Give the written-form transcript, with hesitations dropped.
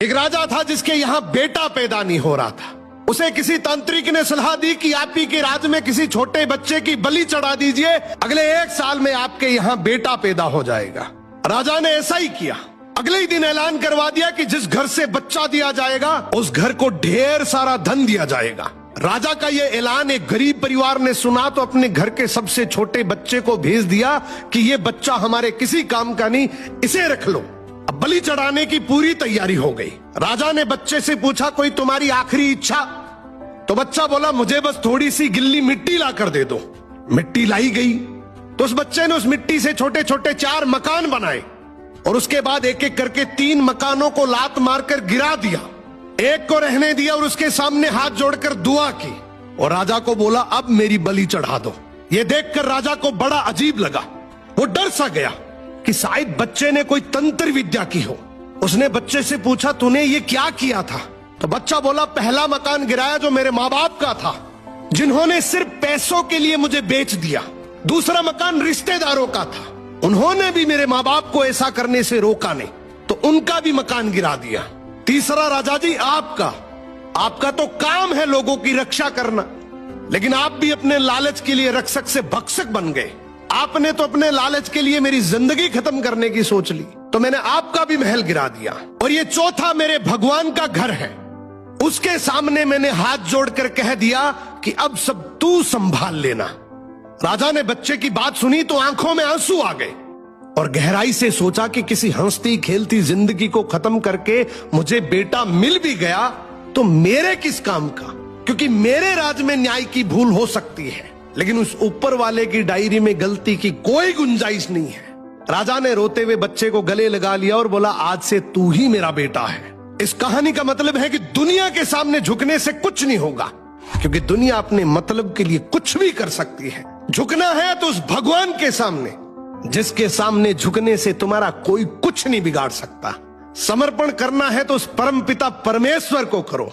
एक राजा था जिसके यहाँ बेटा पैदा नहीं हो रहा था। उसे किसी तांत्रिक ने सलाह दी कि आप ही के राज्य में किसी छोटे बच्चे की बलि चढ़ा दीजिए, अगले 1 साल में आपके यहाँ बेटा पैदा हो जाएगा। राजा ने ऐसा ही किया। अगले ही दिन ऐलान करवा दिया कि जिस घर से बच्चा दिया जाएगा उस घर को ढेर सारा धन दिया जाएगा। राजा का ये ऐलान एक गरीब परिवार ने सुना तो अपने घर के सबसे छोटे बच्चे को भेज दिया कि ये बच्चा हमारे किसी काम का नहीं, इसे रख लो। अब बलि चढ़ाने की पूरी तैयारी हो गई। राजा ने बच्चे से पूछा, कोई तुम्हारी आखिरी इच्छा? तो बच्चा बोला, मुझे बस थोड़ी सी गिल्ली मिट्टी ला कर दे दो। मिट्टी लाई गई तो उस बच्चे ने उस मिट्टी से छोटे छोटे 4 मकान बनाए और उसके बाद एक एक करके 3 मकानों को लात मारकर गिरा दिया, एक को रहने दिया और उसके सामने हाथ जोड़कर दुआ की और राजा को बोला, अब मेरी बलि चढ़ा दो। ये देखकर राजा को बड़ा अजीब लगा। वो डर सा गया कि शायद बच्चे ने कोई तंत्र विद्या की हो। उसने बच्चे से पूछा, तूने ये क्या किया था? तो बच्चा बोला, पहला मकान गिराया जो मेरे माँ बाप का था, जिन्होंने सिर्फ पैसों के लिए मुझे बेच दिया। दूसरा मकान रिश्तेदारों का था, उन्होंने भी मेरे माँ बाप को ऐसा करने से रोका नहीं, तो उनका भी मकान गिरा दिया। तीसरा, राजा जी आपका तो काम है लोगों की रक्षा करना, लेकिन आप भी अपने लालच के लिए रक्षक से भक्षक बन गए। आपने तो अपने लालच के लिए मेरी जिंदगी खत्म करने की सोच ली, तो मैंने आपका भी महल गिरा दिया। और ये चौथा मेरे भगवान का घर है, उसके सामने मैंने हाथ जोड़कर कह दिया कि अब सब तू संभाल लेना। राजा ने बच्चे की बात सुनी तो आंखों में आंसू आ गए और गहराई से सोचा कि किसी हंसती खेलती जिंदगी को खत्म करके मुझे बेटा मिल भी गया तो मेरे किस काम का, क्योंकि मेरे राज में न्याय की भूल हो सकती है लेकिन उस ऊपर वाले की डायरी में गलती की कोई गुंजाइश नहीं है। राजा ने रोते हुए बच्चे को गले लगा लिया और बोला, आज से तू ही मेरा बेटा है। इस कहानी का मतलब है कि दुनिया के सामने झुकने से कुछ नहीं होगा, क्योंकि दुनिया अपने मतलब के लिए कुछ भी कर सकती है। झुकना है तो उस भगवान के सामने, जिसके सामने झुकने से तुम्हारा कोई कुछ नहीं बिगाड़ सकता। समर्पण करना है तो उस परमपिता परमेश्वर को करो।